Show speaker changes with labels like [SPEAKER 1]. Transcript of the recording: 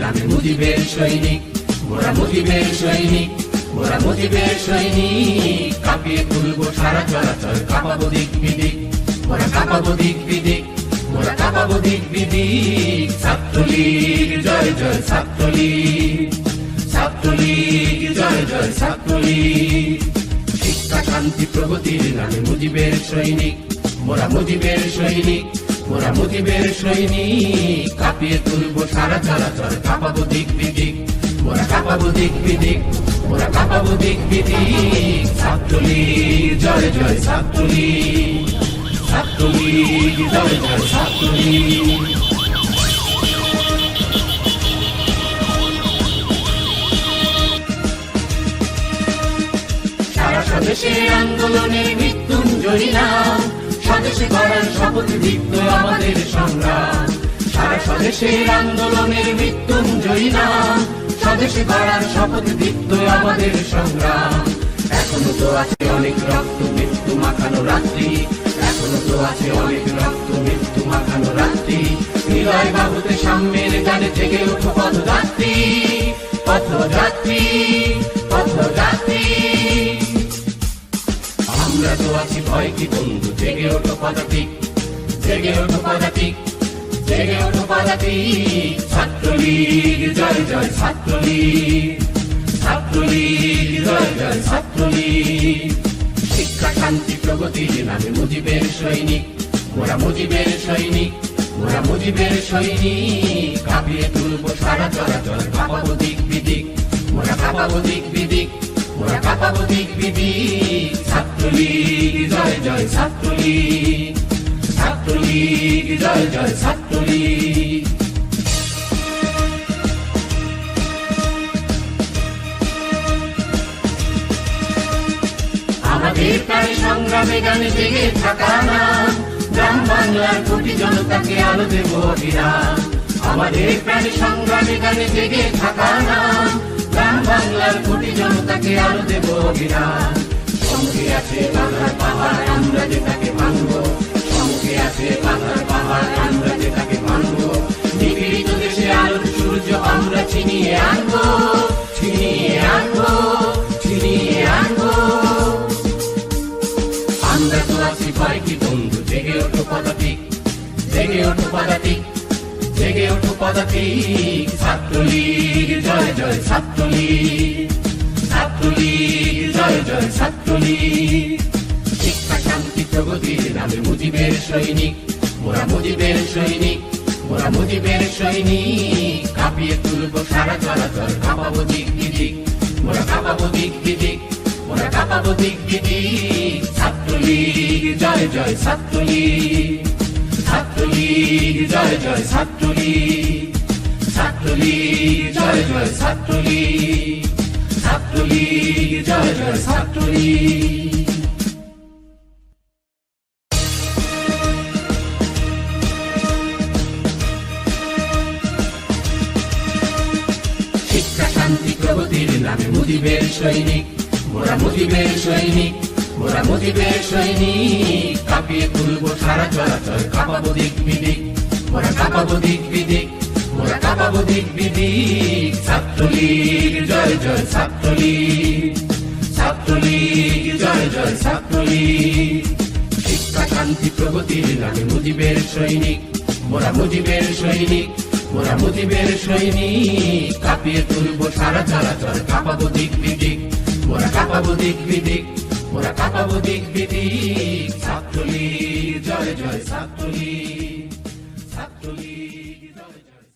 [SPEAKER 1] নামে মুজিবের সৈনিক, মোরা মুজিবের সৈনিক, মোরা মুজিবের সৈনিক। কাঁপিয়ে তুলবো সারা চরাচর, কাঁপাবো দিক বিদিক, মোরা কাঁপাবো দিক বিদিক, মোরা কাঁপাবো দিক বিদিক। ছাত্রলীগ জয় জয় ছাত্রলীগ, ছাত্রলীগ জয় জয় ছাত্রলীগ। শিক্ষা শান্তি প্রগতির নামে মুজিবের সৈনিক, মোরা মুজিবের সৈনিক, মোরা মুজিবের সৈনিক। কাঁপিয়ে তুলবো সারা চরাচর, কাঁপাবো দিক বিদিক, মোরা কাঁপাবো দিক বিদিক, মোরা কাঁপাবো দিক বিদিক। ছাত্রলীগ জয় জয় ছাত্রলীগ, ছাত্রলীগ জয় জয় ছাত্রলীগ। সারা স্বদেশে আন্দোলনের মৃত্যুঞ্জয়ী নাম, স্বদেশে গড়ার শপথ দীপ্ত আমাদের সংগ্রাম। সারা স্বদেশের আন্দোলনের মৃত্যুঞ্জয়ী নাম, স্বদেশে গড়ার শপথ দীপ্ত আমাদের সংগ্রাম। এখনো তো আছে অনেক রক্ত মৃত্যু মাখানো রাত্রি, এখনো তো আছে অনেক রক্ত মৃত্যু মাখানো রাত্রি। হৃদয় বাহুতে সাম্যের গানে জেগে ওঠো পথযাত্রী, পথযাত্রী, পথযাত্রী। আমরা তো আছি ভয় কি বন্ধু, জেগে ওঠো পদাতিক, জেগে ওঠো পদাতিক, জেগে ওঠো পদাতিক। ছাত্রলীগ জয় জয় ছাত্রলীগ, ছাত্রলীগ জয় জয় ছাত্রলীগ। শিক্ষা শান্তি প্রগতির নামে মুজিবের সৈনিক, মোরা মুজিবের সৈনিক, মোরা মুজিবের সৈনিক। কাঁপিয়ে তুলবো সারা চরাচর, কাঁপাবো দিক বিদিক, মোরা কাঁপাবো দিক বিদিক, মোরা কাঁপাবো দিক বিদিক। ছাত্রলীগ জয় জয় ছাত্রলীগ, ছাত্রলীগ জয় জয় ছাত্রলীগ। আমাদের প্রায় সংগ্রামে গানে জেগে থাকা নাম, গ্রাম বাংলার কোটি জনতাকে আলো দেব অবিরাম। আমাদের প্রায় সংগ্রামে গানে জেগে থাকা নাম, গ্রাম বাংলার কোটি জনতাকে আলো দেব অবিরাম। সঙ্গে আছে বাংলার পাহাড়, আমরা যে তাকে মানব, সঙ্গে আছে বাংলার পাহাড়, আমরা যে তাকে মানব। নিপীড়িত দেশে আলোর সূর্য আমরা ছিনিয়ে আনবো, ছিনিয়ে আনবো, ছিনিয়ে আনবো। আমরা তো আছি ভয় কি বন্ধু, জেগে ওঠো পদাতিক, জেগে ওঠো পদাতিক, জেগে ওঠো পদাতিক। ছাত্রলীগ জয় জয় ছাত্রলীগ, ছাত্রলীগ জয় জয় ছাত্রলীগ। শিক্ষা শান্তি প্রগতির নামে মুজিবের সৈনিক, মোরা মুজিবের সৈনিক, মোরা মুজিবের সৈনিক। কাঁপিয়ে তুলবো সারা চরাচর, কাঁপাবো দিক বিদিক, মোরা কাঁপাবো দিক বিদিক, মোরা কাঁপাবো দিক বিদিক। ছাত্রলীগ জয় জয় ছাত্রলীগ, ছাত্রলীগ জয় জয় ছাত্রলীগ, ছাত্রলীগ জয় জয় ছাত্রলীগ, ছাত্রলীগ জয় জয় ছাত্রলীগ। শিক্ষা শান্তি প্রগতির নামে মুজিবের সৈনিক, মোরা মুজিবের সৈনিক, মোরা মুজিবের সৈনিক। কাঁপিয়ে তুলবো সারা চরাচর, কাঁপাবো দিক বিদিক, মোরা কাঁপাবো দিক বিদিক, মোরা কাঁপাবো দিক বিদিক। ছাত্রলীগ জয় জয় ছাত্রলীগ, ছাত্রলীগ জয় জয় ছাত্রলীগ। শিক্ষা শান্তি প্রগতির নামে মুজিবের সৈনিক, মোরা মুজিবের সৈনিক, মোরা মুজিবের সৈনিক। কাঁপিয়ে তুলবো সারা চরাচর, কাঁপাবো দিক বিদিক, মোরা কাঁপাবো দিক বিদিক, মোরা কাঁপাবো দিক বিদিক। ছাত্রলীগ জয় জয় ছাত্রলীগ।